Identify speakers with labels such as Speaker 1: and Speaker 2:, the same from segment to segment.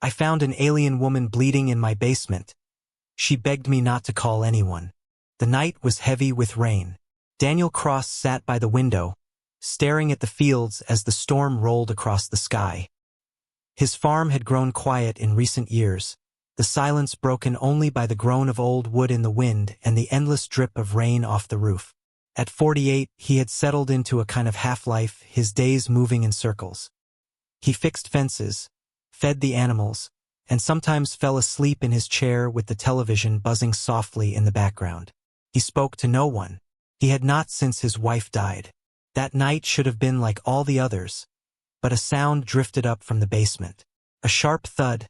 Speaker 1: I found an alien woman bleeding in my basement. She begged me not to call anyone. The night was heavy with rain. Daniel Cross sat by the window, staring at the fields as the storm rolled across the sky. His farm had grown quiet in recent years, the silence broken only by the groan of old wood in the wind and the endless drip of rain off the roof. At 48, he had settled into a kind of half-life, his days moving in circles. He fixed fences, fed the animals, and sometimes fell asleep in his chair with the television buzzing softly in the background. He spoke to no one. He had not since his wife died. That night should have been like all the others, but a sound drifted up from the basement. A sharp thud,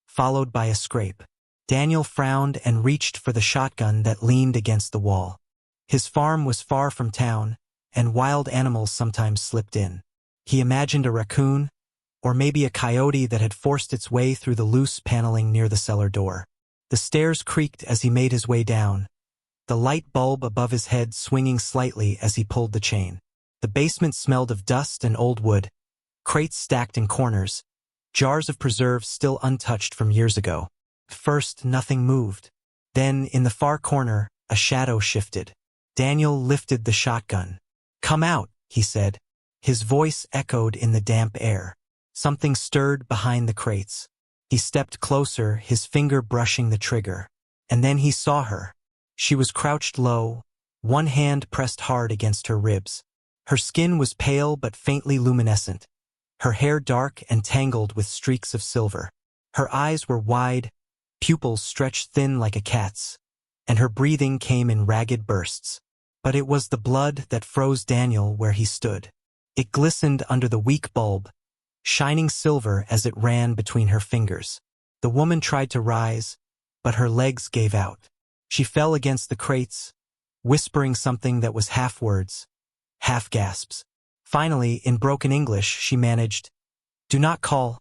Speaker 1: followed by a scrape. Daniel frowned and reached for the shotgun that leaned against the wall. His farm was far from town, and wild animals sometimes slipped in. He imagined a raccoon, or maybe a coyote that had forced its way through the loose paneling near the cellar door. The stairs creaked as he made his way down, the light bulb above his head swinging slightly as he pulled the chain. The basement smelled of dust and old wood, crates stacked in corners, jars of preserves still untouched from years ago. First, nothing moved. Then, in the far corner, a shadow shifted. Daniel lifted the shotgun. "Come out," he said. His voice echoed in the damp air. Something stirred behind the crates. He stepped closer, his finger brushing the trigger. And then he saw her. She was crouched low, one hand pressed hard against her ribs. Her skin was pale but faintly luminescent, her hair dark and tangled with streaks of silver. Her eyes were wide, pupils stretched thin like a cat's, and her breathing came in ragged bursts. But it was the blood that froze Daniel where he stood. It glistened under the weak bulb, shining silver as it ran between her fingers. The woman tried to rise, but her legs gave out. She fell against the crates, whispering something that was half words, half gasps. Finally, in broken English, she managed, "Do not call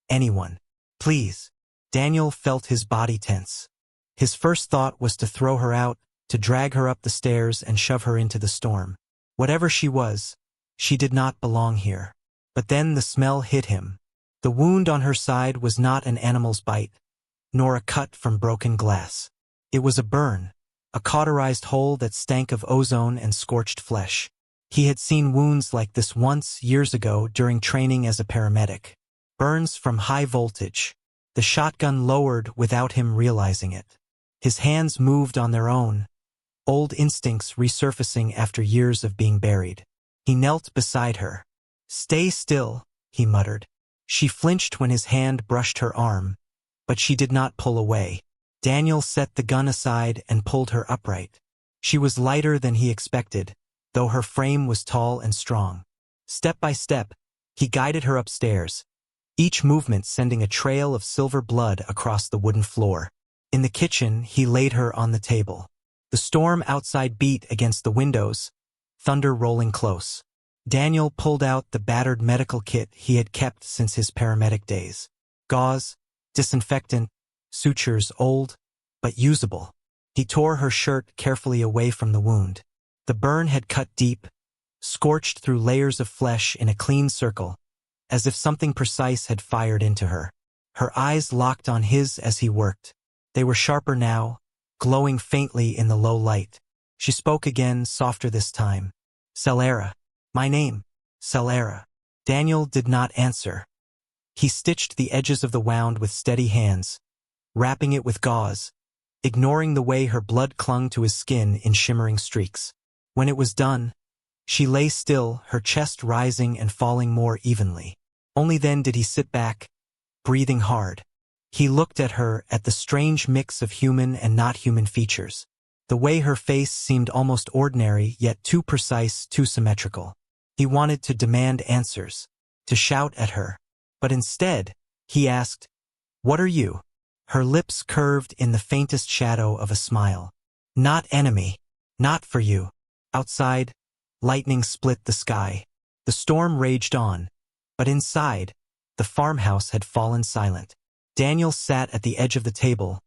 Speaker 1: anyone, please." Daniel felt his body tense. His first thought was to throw her out, to drag her up the stairs and shove her into the storm. Whatever she was, she did not belong here. But then the smell hit him. The wound on her side was not an animal's bite, nor a cut from broken glass. It was a burn, a cauterized hole that stank of ozone and scorched flesh. He had seen wounds like this once, years ago, during training as a paramedic. Burns from high voltage. The shotgun lowered without him realizing it. His hands moved on their own, old instincts resurfacing after years of being buried. He knelt beside her. "Stay still," he muttered. She flinched when his hand brushed her arm, but she did not pull away. Daniel set the gun aside and pulled her upright. She was lighter than he expected, though her frame was tall and strong. Step by step, he guided her upstairs, each movement sending a trail of silver blood across the wooden floor. In the kitchen, he laid her on the table. The storm outside beat against the windows, thunder rolling close. Daniel pulled out the battered medical kit he had kept since his paramedic days. Gauze, disinfectant, sutures old, but usable. He tore her shirt carefully away from the wound. The burn had cut deep, scorched through layers of flesh in a clean circle, as if something precise had fired into her. Her eyes locked on his as he worked. They were sharper now, glowing faintly in the low light. She spoke again, softer this time. "Selara. My name, Selara." Daniel did not answer. He stitched the edges of the wound with steady hands, wrapping it with gauze, ignoring the way her blood clung to his skin in shimmering streaks. When it was done, she lay still, her chest rising and falling more evenly. Only then did he sit back, breathing hard. He looked at her, at the strange mix of human and not human features. The way her face seemed almost ordinary, yet too precise, too symmetrical. He wanted to demand answers, to shout at her. But instead, he asked, "What are you?" Her lips curved in the faintest shadow of a smile. "Not enemy. Not for you." Outside, lightning split the sky. The storm raged on, but inside, the farmhouse had fallen silent. Daniel sat at the edge of the table,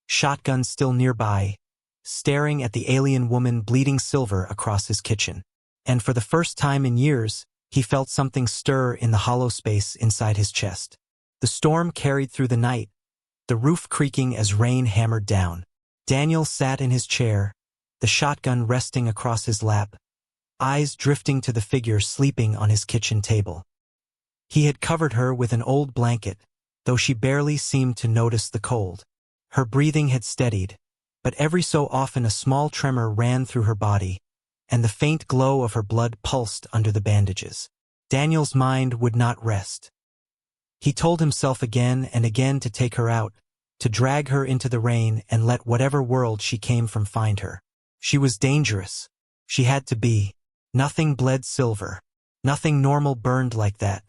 Speaker 1: shotgun still nearby, staring at the alien woman bleeding silver across his kitchen. And for the first time in years, he felt something stir in the hollow space inside his chest. The storm carried through the night, the roof creaking as rain hammered down. Daniel sat in his chair, the shotgun resting across his lap, eyes drifting to the figure sleeping on his kitchen table. He had covered her with an old blanket, though she barely seemed to notice the cold. Her breathing had steadied, but every so often a small tremor ran through her body, and the faint glow of her blood pulsed under the bandages. Daniel's mind would not rest. He told himself again and again to take her out, to drag her into the rain and let whatever world she came from find her. She was dangerous. She had to be. Nothing bled silver. Nothing normal burned like that.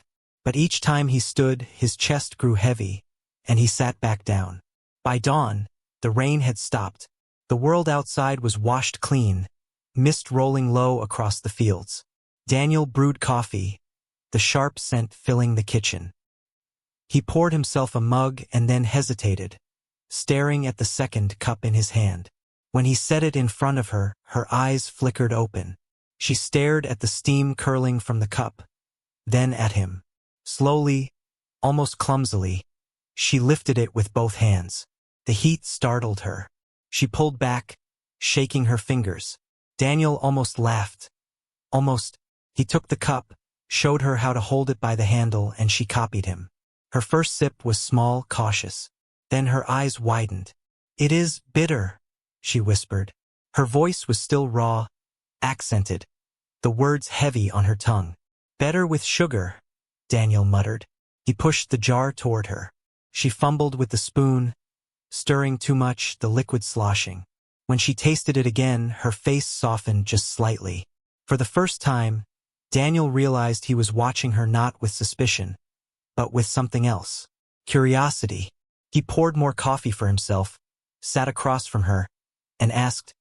Speaker 1: But each time he stood, his chest grew heavy, and he sat back down. By dawn, the rain had stopped. The world outside was washed clean, mist rolling low across the fields. Daniel brewed coffee, the sharp scent filling the kitchen. He poured himself a mug and then hesitated, staring at the second cup in his hand. When he set it in front of her, her eyes flickered open. She stared at the steam curling from the cup, then at him. Slowly, almost clumsily, she lifted it with both hands. The heat startled her. She pulled back, shaking her fingers. Daniel almost laughed. Almost. He took the cup, showed her how to hold it by the handle, and she copied him. Her first sip was small, cautious. Then her eyes widened. "It is bitter," she whispered. Her voice was still raw, accented, the words heavy on her tongue. "Better with sugar," Daniel muttered. He pushed the jar toward her. She fumbled with the spoon, stirring too much, the liquid sloshing. When she tasted it again, her face softened just slightly. For the first time, Daniel realized he was watching her not with suspicion, but with something else. Curiosity. He poured more coffee for himself, sat across from her, and asked,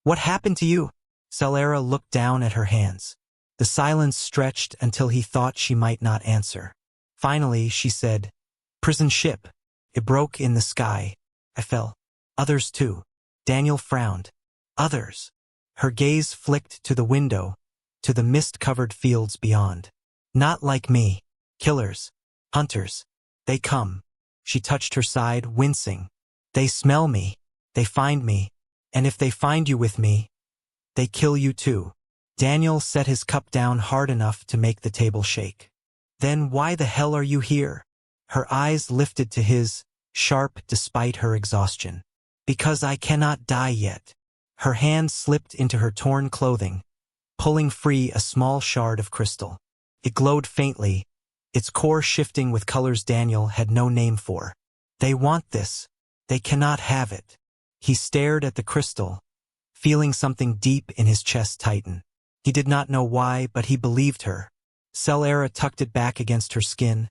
Speaker 1: "What happened to you?" Selara looked down at her hands. The silence stretched until he thought she might not answer. Finally, she said, "Prison ship. It broke in the sky. I fell. Others too." Daniel frowned. Others. Her gaze flicked to the window, to the mist-covered fields beyond. "Not like me. Killers. Hunters. They come." She touched her side, wincing. "They smell me. They find me. And if they find you with me, they kill you too." Daniel set his cup down hard enough to make the table shake. "Then why the hell are you here?" Her eyes lifted to his, sharp despite her exhaustion. "Because I cannot die yet." Her hand slipped into her torn clothing, pulling free a small shard of crystal. It glowed faintly, its core shifting with colors Daniel had no name for. "They want this. They cannot have it." He stared at the crystal, feeling something deep in his chest tighten. He did not know why, but he believed her. Selara tucked it back against her skin,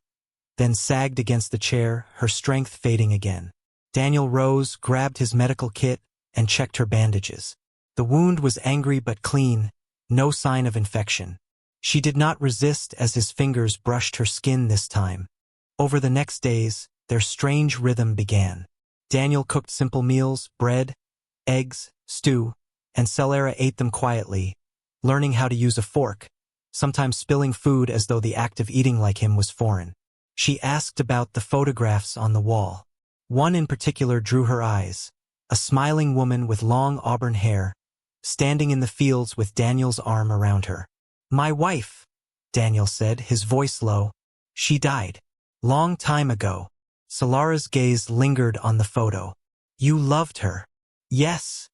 Speaker 1: then sagged against the chair, her strength fading again. Daniel rose, grabbed his medical kit, and checked her bandages. The wound was angry but clean, no sign of infection. She did not resist as his fingers brushed her skin this time. Over the next days, their strange rhythm began. Daniel cooked simple meals, bread, eggs, stew, and Selara ate them quietly, learning how to use a fork, sometimes spilling food as though the act of eating like him was foreign. She asked about the photographs on the wall. One in particular drew her eyes, a smiling woman with long auburn hair, standing in the fields with Daniel's arm around her. "My wife," Daniel said, his voice low. "She died. Long time ago." Selara's gaze lingered on the photo. "You loved her." "Yes,"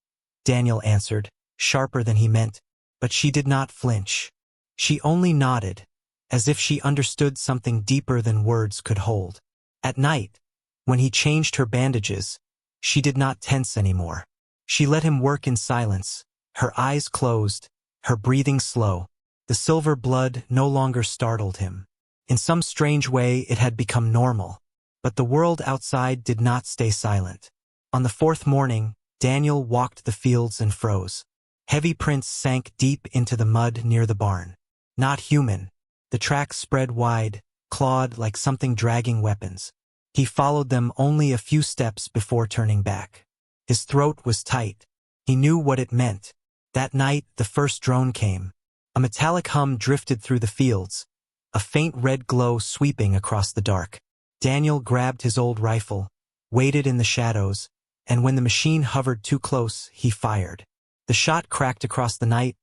Speaker 1: Daniel answered, sharper than he meant, but she did not flinch. She only nodded, as if she understood something deeper than words could hold. At night, when he changed her bandages, she did not tense anymore. She let him work in silence, her eyes closed, her breathing slow. The silver blood no longer startled him. In some strange way, it had become normal. But the world outside did not stay silent. On the fourth morning, Daniel walked the fields and froze. Heavy prints sank deep into the mud near the barn. Not human. The tracks spread wide, clawed like something dragging weapons. He followed them only a few steps before turning back. His throat was tight. He knew what it meant. That night, the first drone came. A metallic hum drifted through the fields, a faint red glow sweeping across the dark. Daniel grabbed his old rifle, waited in the shadows, and when the machine hovered too close, he fired. The shot cracked across the night,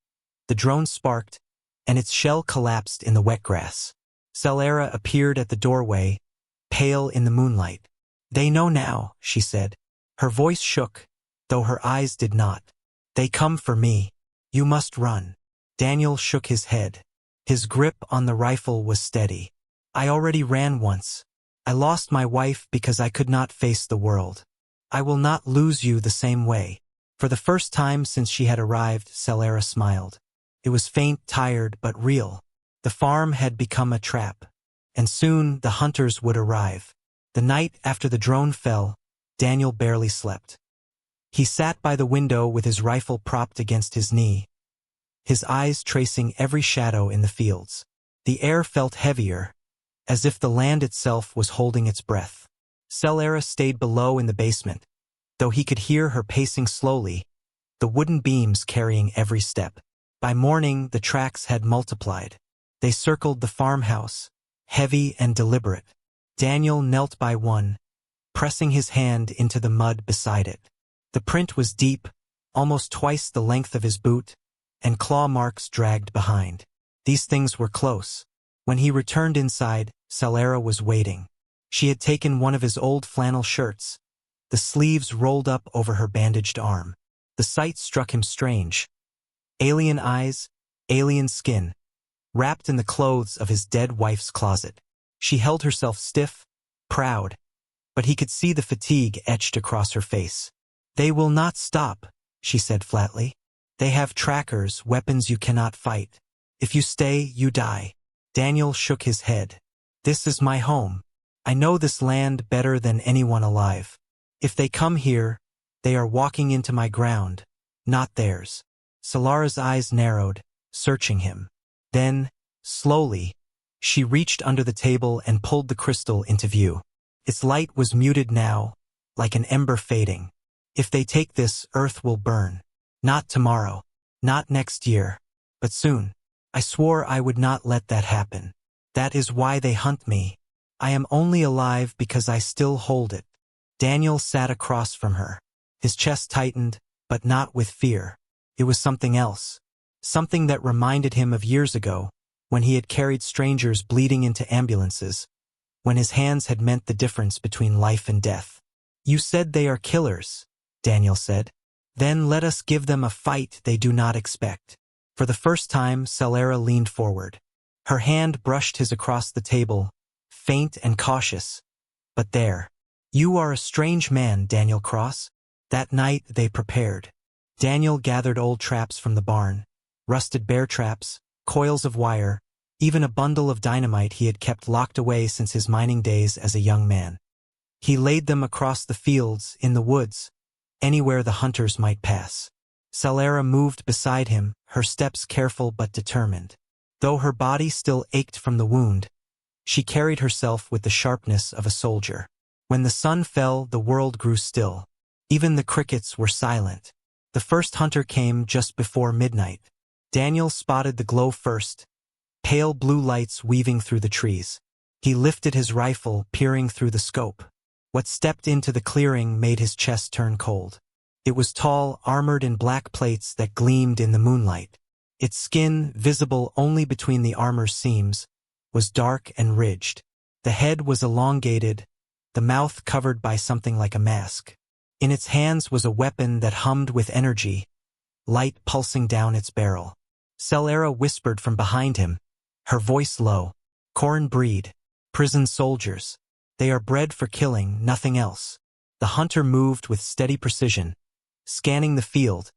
Speaker 1: the drone sparked, and its shell collapsed in the wet grass. Selara appeared at the doorway, pale in the moonlight. "They know now," she said. Her voice shook, though her eyes did not. "They come for me. You must run." Daniel shook his head. His grip on the rifle was steady. "I already ran once. I lost my wife because I could not face the world. I will not lose you the same way." For the first time since she had arrived, Selara smiled. It was faint, tired, but real. The farm had become a trap, and soon the hunters would arrive. The night after the drone fell, Daniel barely slept. He sat by the window with his rifle propped against his knee, his eyes tracing every shadow in the fields. The air felt heavier, as if the land itself was holding its breath. Selara stayed below in the basement, though he could hear her pacing slowly, the wooden beams carrying every step. By morning, the tracks had multiplied. They circled the farmhouse, heavy and deliberate. Daniel knelt by one, pressing his hand into the mud beside it. The print was deep, almost twice the length of his boot, and claw marks dragged behind. These things were close. When he returned inside, Selara was waiting. She had taken one of his old flannel shirts, the sleeves rolled up over her bandaged arm. The sight struck him strange. Alien eyes, alien skin, wrapped in the clothes of his dead wife's closet. She held herself stiff, proud, but he could see the fatigue etched across her face. "They will not stop," she said flatly. "They have trackers, weapons you cannot fight. If you stay, you die." Daniel shook his head. "This is my home. I know this land better than anyone alive. If they come here, they are walking into my ground, not theirs." Selara's eyes narrowed, searching him. Then, slowly, she reached under the table and pulled the crystal into view. Its light was muted now, like an ember fading. "If they take this, Earth will burn. Not tomorrow, not next year, but soon. I swore I would not let that happen. That is why they hunt me. I am only alive because I still hold it." Daniel sat across from her. His chest tightened, but not with fear. It was something else. Something that reminded him of years ago, when he had carried strangers bleeding into ambulances, when his hands had meant the difference between life and death. "You said they are killers," Daniel said. "Then let us give them a fight they do not expect." For the first time, Selara leaned forward. Her hand brushed his across the table, faint and cautious. "But there. You are a strange man, Daniel Cross." That night they prepared. Daniel gathered old traps from the barn, rusted bear traps, coils of wire, even a bundle of dynamite he had kept locked away since his mining days as a young man. He laid them across the fields, in the woods, anywhere the hunters might pass. Selara moved beside him, her steps careful but determined. Though her body still ached from the wound, she carried herself with the sharpness of a soldier. When the sun fell, the world grew still. Even the crickets were silent. The first hunter came just before midnight. Daniel spotted the glow first, pale blue lights weaving through the trees. He lifted his rifle, peering through the scope. What stepped into the clearing made his chest turn cold. It was tall, armored in black plates that gleamed in the moonlight. Its skin, visible only between the armor's seams, was dark and ridged. The head was elongated, the mouth covered by something like a mask. In its hands was a weapon that hummed with energy, light pulsing down its barrel. Selara whispered from behind him, her voice low. "Corn breed. Prison soldiers. They are bred for killing, nothing else." The hunter moved with steady precision, scanning the field,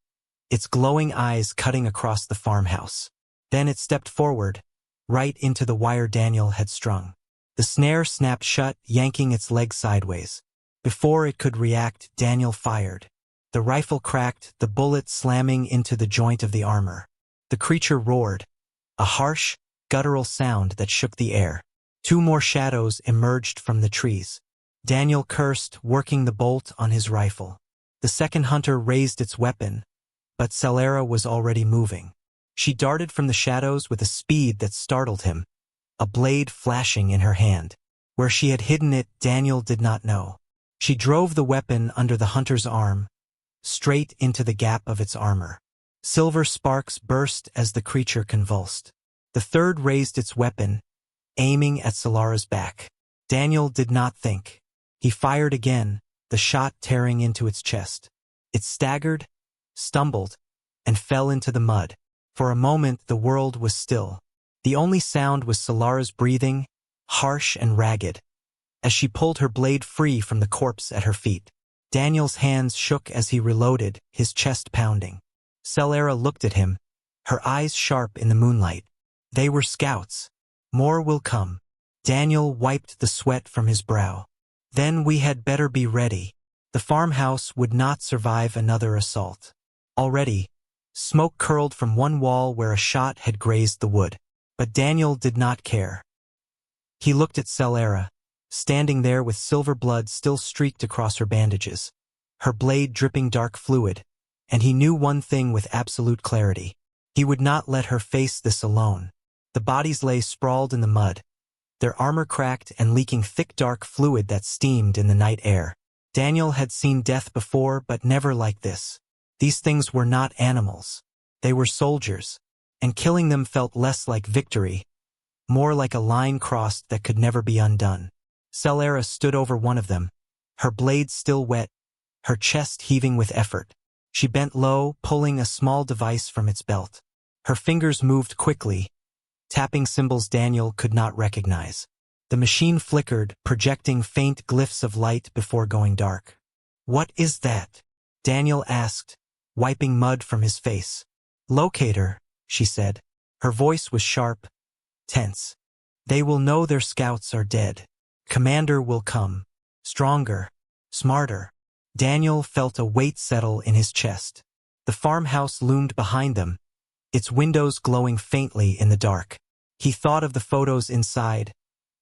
Speaker 1: its glowing eyes cutting across the farmhouse. Then it stepped forward, right into the wire Daniel had strung. The snare snapped shut, yanking its leg sideways. Before it could react, Daniel fired. The rifle cracked, the bullet slamming into the joint of the armor. The creature roared, a harsh, guttural sound that shook the air. Two more shadows emerged from the trees. Daniel cursed, working the bolt on his rifle. The second hunter raised its weapon, but Selara was already moving. She darted from the shadows with a speed that startled him, a blade flashing in her hand. Where she had hidden it, Daniel did not know. She drove the weapon under the hunter's arm, straight into the gap of its armor. Silver sparks burst as the creature convulsed. The third raised its weapon, aiming at Selara's back. Daniel did not think. He fired again, the shot tearing into its chest. It staggered, stumbled, and fell into the mud. For a moment the world was still. The only sound was Selara's breathing, harsh and ragged, as she pulled her blade free from the corpse at her feet. Daniel's hands shook as he reloaded, his chest pounding. Selara looked at him, her eyes sharp in the moonlight. They were scouts. More will come. Daniel wiped the sweat from his brow. Then we had better be ready. The farmhouse would not survive another assault. Already, smoke curled from one wall where a shot had grazed the wood. But Daniel did not care. He looked at Selara, standing there with silver blood still streaked across her bandages, her blade dripping dark fluid, and he knew one thing with absolute clarity. He would not let her face this alone. The bodies lay sprawled in the mud, their armor cracked and leaking thick dark fluid that steamed in the night air. Daniel had seen death before, but never like this. These things were not animals. They were soldiers, and killing them felt less like victory, more like a line crossed that could never be undone. Selara stood over one of them, her blade still wet, her chest heaving with effort. She bent low, pulling a small device from its belt. Her fingers moved quickly, tapping symbols Daniel could not recognize. The machine flickered, projecting faint glyphs of light before going dark. "What is that?" Daniel asked, wiping mud from his face. "Locator," she said. Her voice was sharp, tense. "They will know their scouts are dead. Commander will come. Stronger. Smarter." Daniel felt a weight settle in his chest. The farmhouse loomed behind them, its windows glowing faintly in the dark. He thought of the photos inside,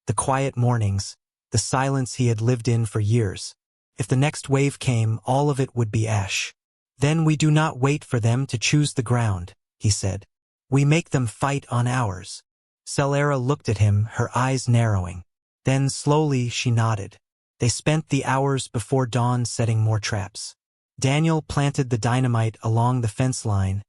Speaker 1: the quiet mornings, the silence he had lived in for years. If the next wave came, all of it would be ash. "Then we do not wait for them to choose the ground," he said. "We make them fight on ours." Selara looked at him, her eyes narrowing. Then slowly she nodded. They spent the hours before dawn setting more traps. Daniel planted the dynamite along the fence line,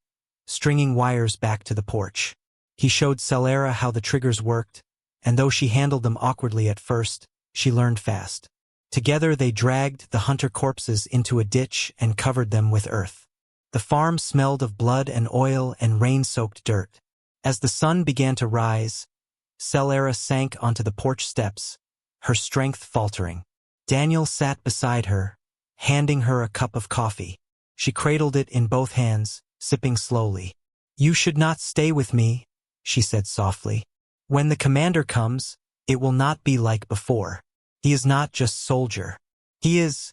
Speaker 1: stringing wires back to the porch. He showed Selara how the triggers worked, and though she handled them awkwardly at first, she learned fast. Together they dragged the hunter corpses into a ditch and covered them with earth. The farm smelled of blood and oil and rain-soaked dirt. As the sun began to rise, Selara sank onto the porch steps, her strength faltering. Daniel sat beside her, handing her a cup of coffee. She cradled it in both hands, sipping slowly. "You should not stay with me," she said softly. "When the commander comes, it will not be like before. He is not just soldier. He is—"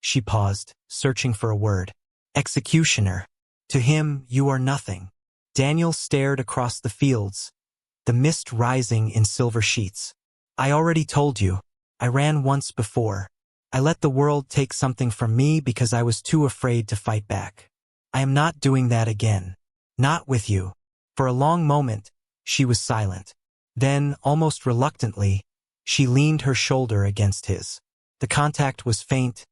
Speaker 1: She paused, searching for a word. "Executioner. To him, you are nothing." Daniel stared across the fields, the mist rising in silver sheets. "I already told you. I ran once before. I let the world take something from me because I was too afraid to fight back. I am not doing that again. Not with you." For a long moment, she was silent. Then, almost reluctantly, she leaned her shoulder against his. The contact was faint,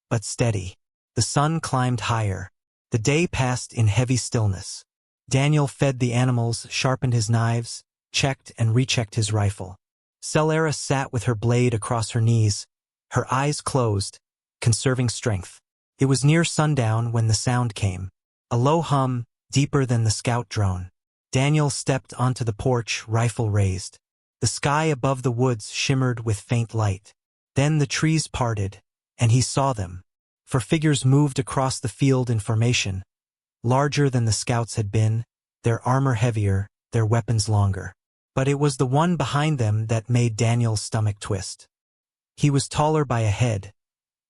Speaker 1: but steady. The sun climbed higher. The day passed in heavy stillness. Daniel fed the animals, sharpened his knives, checked and rechecked his rifle. Selara sat with her blade across her knees, her eyes closed, conserving strength. It was near sundown when the sound came. A low hum, deeper than the scout drone. Daniel stepped onto the porch, rifle raised. The sky above the woods shimmered with faint light. Then the trees parted, and he saw them. For figures moved across the field in formation, larger than the scouts had been, their armor heavier, their weapons longer. But it was the one behind them that made Daniel's stomach twist. He was taller by a head,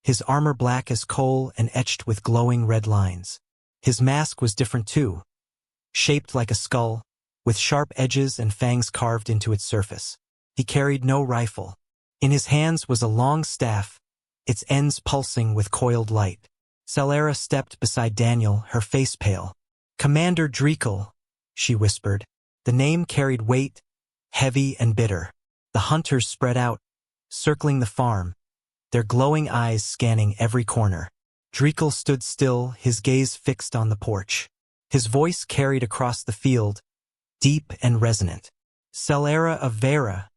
Speaker 1: his armor black as coal and etched with glowing red lines. His mask was different too, shaped like a skull, with sharp edges and fangs carved into its surface. He carried no rifle. In his hands was a long staff, its ends pulsing with coiled light. Selara stepped beside Daniel, her face pale. "Commander Drekel," she whispered. The name carried weight, heavy and bitter. The hunters spread out, circling the farm, their glowing eyes scanning every corner. Drekel stood still, his gaze fixed on the porch. His voice carried across the field, deep and resonant. "Selara of Vera,"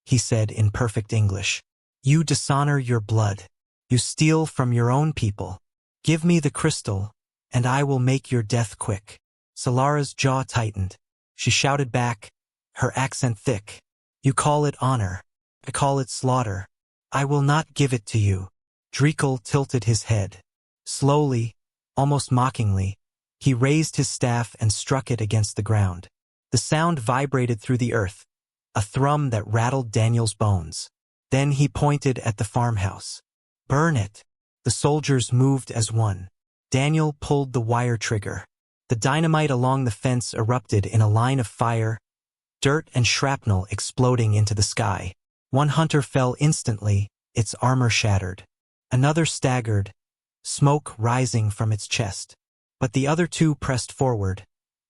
Speaker 1: he said in perfect English. "You dishonor your blood. You steal from your own people. Give me the crystal, and I will make your death quick." Selara's jaw tightened. She shouted back, her accent thick. "You call it honor. I call it slaughter. I will not give it to you." Drekel tilted his head. Slowly, almost mockingly, he raised his staff and struck it against the ground. The sound vibrated through the earth, a thrum that rattled Daniel's bones. Then he pointed at the farmhouse. "Burn it." The soldiers moved as one. Daniel pulled the wire trigger. The dynamite along the fence erupted in a line of fire, dirt and shrapnel exploding into the sky. One hunter fell instantly, its armor shattered. Another staggered, smoke rising from its chest. But the other two pressed forward,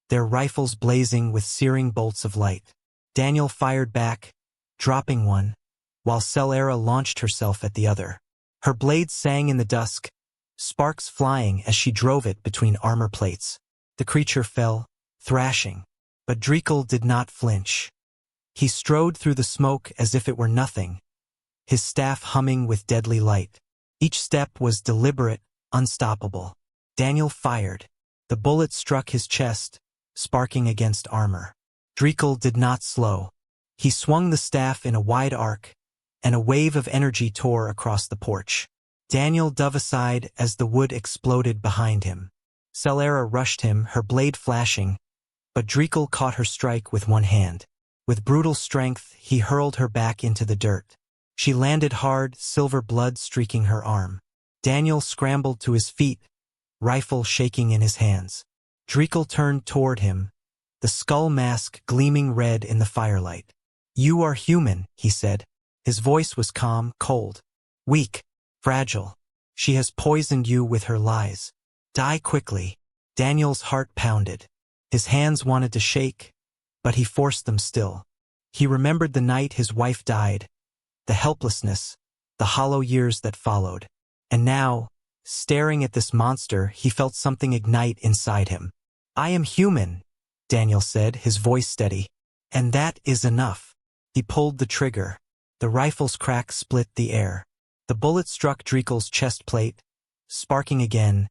Speaker 1: their rifles blazing with searing bolts of light. Daniel fired back, dropping one, while Selara launched herself at the other. Her blade sang in the dusk, sparks flying as she drove it between armor plates. The creature fell, thrashing. But Drekel did not flinch. He strode through the smoke as if it were nothing, his staff humming with deadly light. Each step was deliberate, unstoppable. Daniel fired. The bullet struck his chest, sparking against armor. Drekel did not slow. He swung the staff in a wide arc, and a wave of energy tore across the porch. Daniel dove aside as the wood exploded behind him. Selara rushed him, her blade flashing, but Drekel caught her strike with one hand. With brutal strength, he hurled her back into the dirt. She landed hard, silver blood streaking her arm. Daniel scrambled to his feet, rifle shaking in his hands. Drekel turned toward him, the skull mask gleaming red in the firelight. "You are human," he said. His voice was calm, cold, weak, fragile. "She has poisoned you with her lies. Die quickly." Daniel's heart pounded. His hands wanted to shake, but he forced them still. He remembered the night his wife died, the helplessness, the hollow years that followed. And now, staring at this monster, he felt something ignite inside him. "I am human," Daniel said, his voice steady. "And that is enough." He pulled the trigger. The rifle's crack split the air. The bullet struck Drekel's chest plate, sparking again,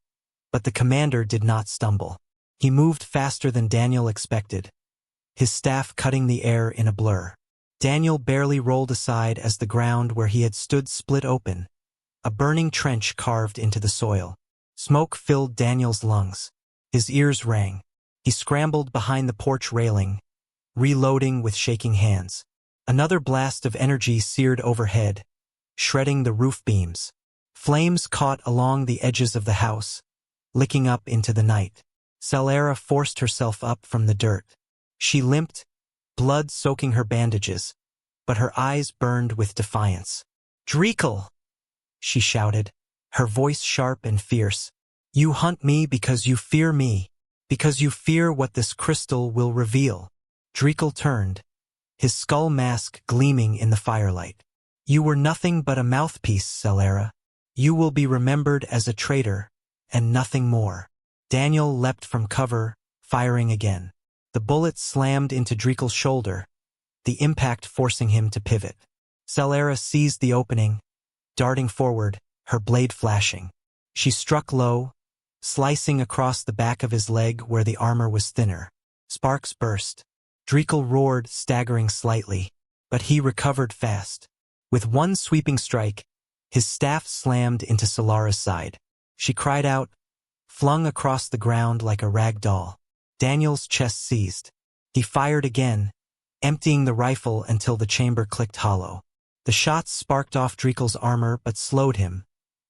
Speaker 1: but the commander did not stumble. He moved faster than Daniel expected, his staff cutting the air in a blur. Daniel barely rolled aside as the ground where he had stood split open, a burning trench carved into the soil. Smoke filled Daniel's lungs. His ears rang. He scrambled behind the porch railing, reloading with shaking hands. Another blast of energy seared overhead, shredding the roof beams. Flames caught along the edges of the house, licking up into the night. Selara forced herself up from the dirt. She limped, blood soaking her bandages, but her eyes burned with defiance. "Drekel!" she shouted, her voice sharp and fierce. "You hunt me because you fear me, because you fear what this crystal will reveal." Drekel turned, his skull mask gleaming in the firelight. "You were nothing but a mouthpiece, Selara. You will be remembered as a traitor, and nothing more." Daniel leapt from cover, firing again. The bullet slammed into Drekel's shoulder, the impact forcing him to pivot. Selara seized the opening, darting forward, her blade flashing. She struck low, slicing across the back of his leg where the armor was thinner. Sparks burst. Drekel roared, staggering slightly, but he recovered fast. With one sweeping strike, his staff slammed into Selara's side. She cried out, flung across the ground like a rag doll. Daniel's chest seized. He fired again, emptying the rifle until the chamber clicked hollow. The shots sparked off Drekel's armor but slowed him,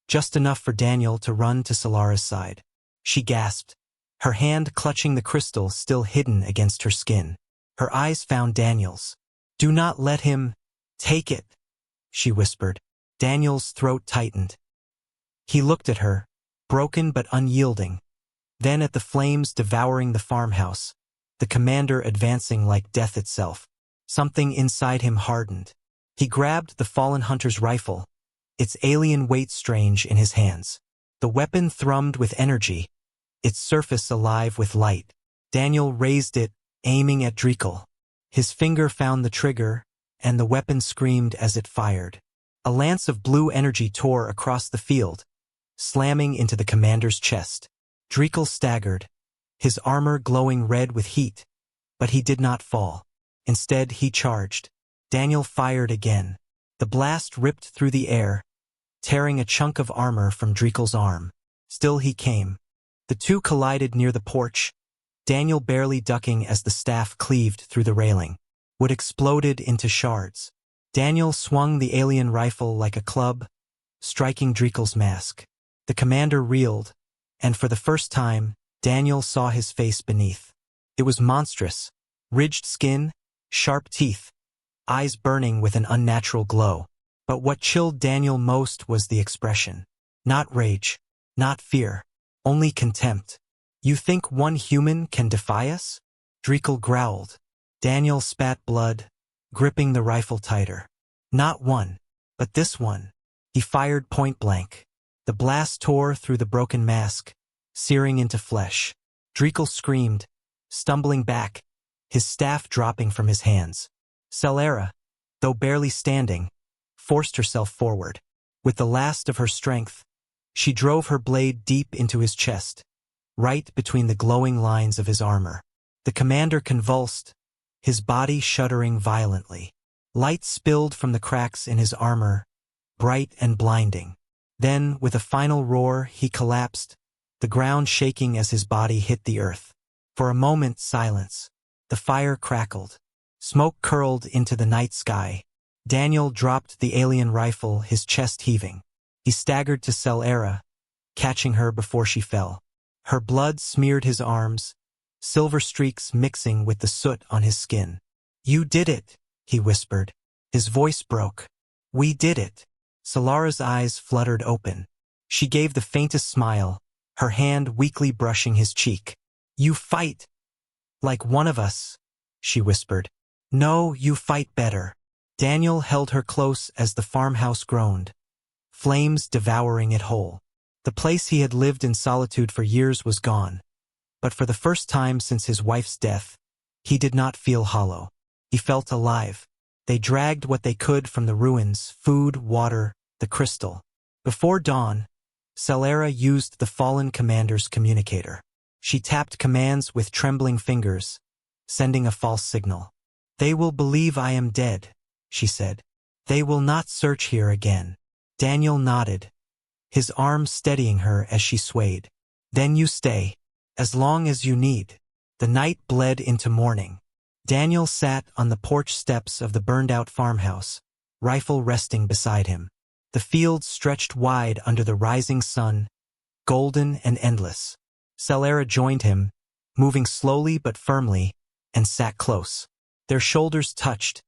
Speaker 1: just enough for Daniel to run to Selara's side. She gasped, her hand clutching the crystal still hidden against her skin. Her eyes found Daniel's. "Do not let him take it," she whispered. Daniel's throat tightened. He looked at her, broken but unyielding, then at the flames devouring the farmhouse, the commander advancing like death itself. Something inside him hardened. He grabbed the fallen hunter's rifle, its alien weight strange in his hands. The weapon thrummed with energy, its surface alive with light. Daniel raised it, aiming at Drekel. His finger found the trigger, and the weapon screamed as it fired. A lance of blue energy tore across the field, slamming into the commander's chest. Drekel staggered, his armor glowing red with heat, but he did not fall. Instead, he charged. Daniel fired again. The blast ripped through the air, tearing a chunk of armor from Drekel's arm. Still he came. The two collided near the porch, Daniel barely ducking as the staff cleaved through the railing. Wood exploded into shards. Daniel swung the alien rifle like a club, striking Drekel's mask. The commander reeled, and for the first time, Daniel saw his face beneath. It was monstrous, ridged skin, sharp teeth, eyes burning with an unnatural glow. But what chilled Daniel most was the expression. Not rage, not fear, only contempt. You think one human can defy us? Drekel growled. Daniel spat blood, gripping the rifle tighter. Not one, but this one. He fired point blank. The blast tore through the broken mask, searing into flesh. Drekel screamed, stumbling back, his staff dropping from his hands. Selara, though barely standing, forced herself forward. With the last of her strength, she drove her blade deep into his chest, right between the glowing lines of his armor. The commander convulsed, his body shuddering violently. Light spilled from the cracks in his armor, bright and blinding. Then, with a final roar, he collapsed, the ground shaking as his body hit the earth. For a moment, silence. The fire crackled. Smoke curled into the night sky. Daniel dropped the alien rifle, his chest heaving. He staggered to Selara, catching her before she fell. Her blood smeared his arms, silver streaks mixing with the soot on his skin. "You did it," he whispered. His voice broke. "We did it." Selara's eyes fluttered open. She gave the faintest smile, her hand weakly brushing his cheek. "You fight like one of us," she whispered. "No, you fight better." Daniel held her close as the farmhouse groaned, flames devouring it whole. The place he had lived in solitude for years was gone, but for the first time since his wife's death, he did not feel hollow. He felt alive. They dragged what they could from the ruins, food, water, the crystal. Before dawn, Selara used the fallen commander's communicator. She tapped commands with trembling fingers, sending a false signal. "They will believe I am dead," she said. "They will not search here again." Daniel nodded, his arm steadying her as she swayed. "Then you stay, as long as you need." The night bled into morning. Daniel sat on the porch steps of the burned-out farmhouse, rifle resting beside him. The fields stretched wide under the rising sun, golden and endless. Selara joined him, moving slowly but firmly, and sat close. Their shoulders touched,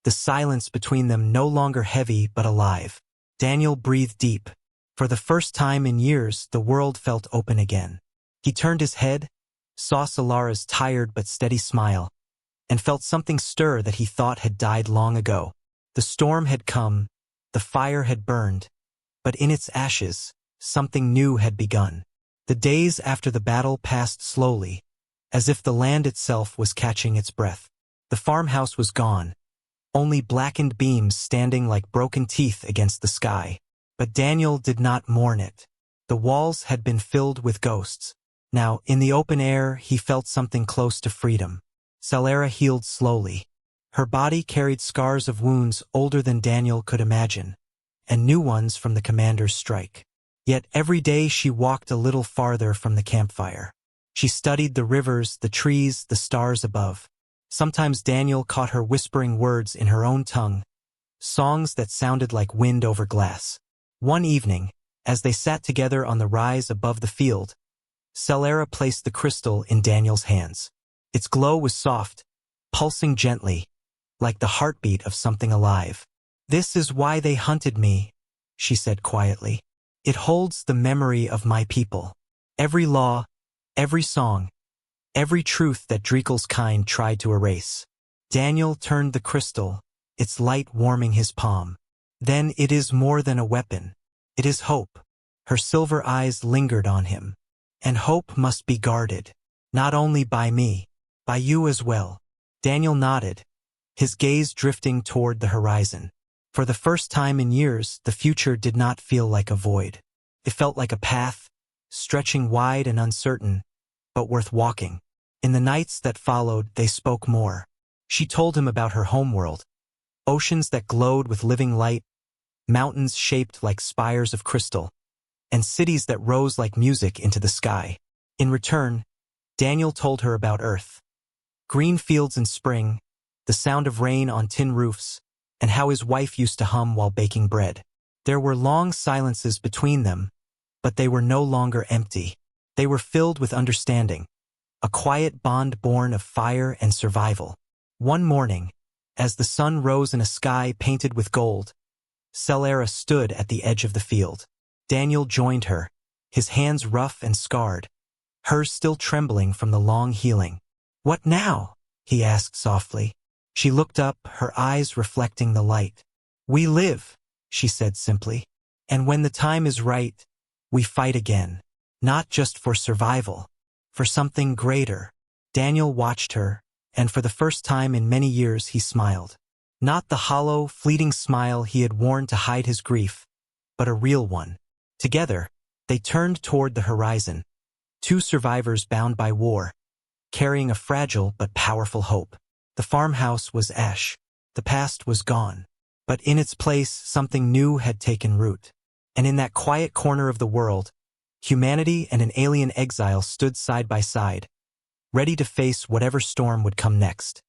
Speaker 1: the silence between them no longer heavy but alive. Daniel breathed deep. For the first time in years, the world felt open again. He turned his head, saw Selara's tired but steady smile, and felt something stir that he thought had died long ago. The storm had come, the fire had burned, but in its ashes, something new had begun. The days after the battle passed slowly, as if the land itself was catching its breath. The farmhouse was gone, only blackened beams standing like broken teeth against the sky. But Daniel did not mourn it. The walls had been filled with ghosts. Now, in the open air, he felt something close to freedom. Selara healed slowly. Her body carried scars of wounds older than Daniel could imagine, and new ones from the commander's strike. Yet every day she walked a little farther from the campfire. She studied the rivers, the trees, the stars above. Sometimes Daniel caught her whispering words in her own tongue, songs that sounded like wind over glass. One evening, as they sat together on the rise above the field, Selara placed the crystal in Daniel's hands. Its glow was soft, pulsing gently, like the heartbeat of something alive. "This is why they hunted me," she said quietly. "It holds the memory of my people. Every law, every song, every truth that Drekel's kind tried to erase." Daniel turned the crystal, its light warming his palm. Then it is more than a weapon. It is hope. Her silver eyes lingered on him. And hope must be guarded. Not only by me, by you as well. Daniel nodded, his gaze drifting toward the horizon. For the first time in years, the future did not feel like a void. It felt like a path, stretching wide and uncertain, but worth walking. In the nights that followed, they spoke more. She told him about her homeworld, oceans that glowed with living light, mountains shaped like spires of crystal, and cities that rose like music into the sky. In return, Daniel told her about Earth. Green fields in spring, the sound of rain on tin roofs, and how his wife used to hum while baking bread. There were long silences between them, but they were no longer empty. They were filled with understanding, a quiet bond born of fire and survival. One morning, as the sun rose in a sky painted with gold, Selara stood at the edge of the field. Daniel joined her, his hands rough and scarred, hers still trembling from the long healing. "What now?" he asked softly. She looked up, her eyes reflecting the light. "We live," she said simply. "And when the time is right, we fight again. Not just for survival, for something greater." Daniel watched her, and for the first time in many years he smiled. Not the hollow, fleeting smile he had worn to hide his grief, but a real one. Together, they turned toward the horizon, two survivors bound by war, carrying a fragile but powerful hope. The farmhouse was ash. The past was gone. But in its place, something new had taken root. And in that quiet corner of the world, humanity and an alien exile stood side by side, ready to face whatever storm would come next.